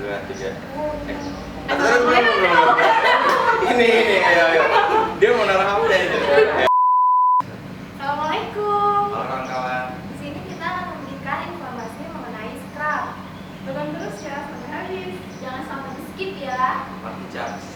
2, 3. Ini, ayo. Dia mau naruh HP aja. Assalamualaikum. Halo kawan-kawan. Di sini kita akan memberikan informasi mengenai scrub. Tonton terus ya sampai habis. Jangan sampai di skip ya. Mati charge.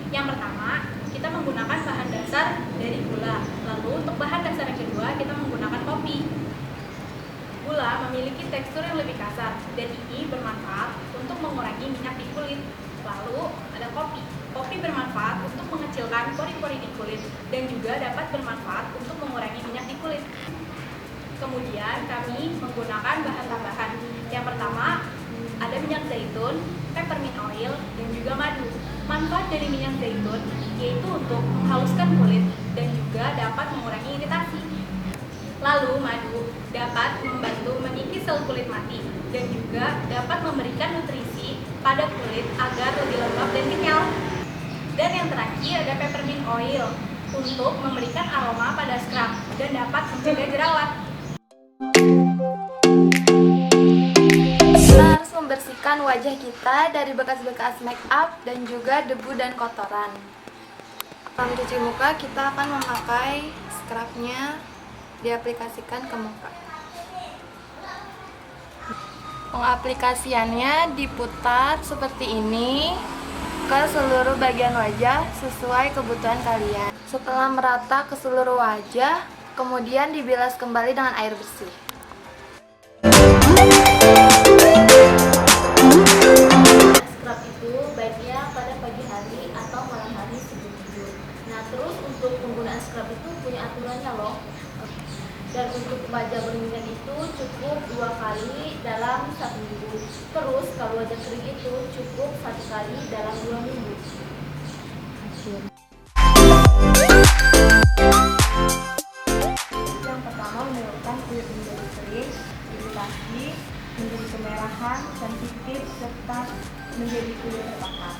Yang pertama, kita menggunakan bahan dasar dari gula. Lalu untuk bahan dasar yang kedua, kita menggunakan kopi. Gula memiliki tekstur yang lebih kasar dan ini bermanfaat untuk mengurangi minyak di kulit. Lalu ada kopi. Kopi bermanfaat untuk mengecilkan pori-pori di kulit dan juga dapat bermanfaat untuk mengurangi minyak di kulit. Kemudian kami menggunakan bahan tambahan. Yang pertama ada minyak zaitun, peppermint oil, dan juga madu. Manfaat dari minyak zaitun yaitu untuk menghaluskan kulit dan juga dapat mengurangi iritasi. Lalu madu dapat membantu mengikis sel kulit mati dan juga dapat memberikan nutrisi pada kulit agar lebih lembab dan kenyal. Dan yang terakhir ada peppermint oil untuk memberikan aroma pada scrub dan dapat mencegah jerawat. Kita harus membersihkan wajah kita dari bekas-bekas make up dan juga debu dan kotoran. Sebelum cuci muka, kita akan memakai scrubnya diaplikasikan ke muka. Pengaplikasiannya diputar seperti ini ke seluruh bagian wajah sesuai kebutuhan kalian. Setelah merata ke seluruh wajah, kemudian dibilas kembali dengan air bersih. Scrub itu baiknya pada pagi hari atau malam hari sebelum tidur. Nah, terus untuk penggunaan scrub itu punya aturannya loh. Dan untuk wajah berminyak itu cukup 2 kali dalam 1 minggu. Terus kalau wajah kering itu cukup 1 kali dalam 2 minggu. Yang pertama menyebabkan kulit menjadi kering, iritasi, menjadi kemerahan, sensitif, serta menjadi kulit terbakar.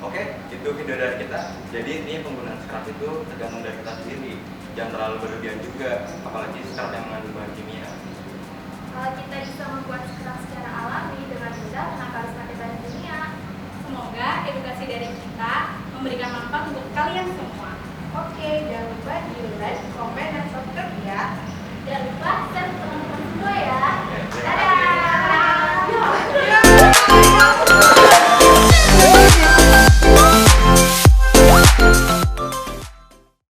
Oke, itu video dari kita. Jadi ini penggunaan scrub itu tergantung dari kita sendiri. jangan terlalu berlebihan juga, apalagi scrub yang mengandung bahan kimia. Kalau kita bisa membuat scrub secara alami dengan mudah, kenapa harus pakai bahan kimia? Semoga edukasi dari kita memberikan manfaat untuk kalian semua. Oke, jangan lupa di like, komen, dan subscribe ya. Jangan lupa share ke teman-teman semua ya.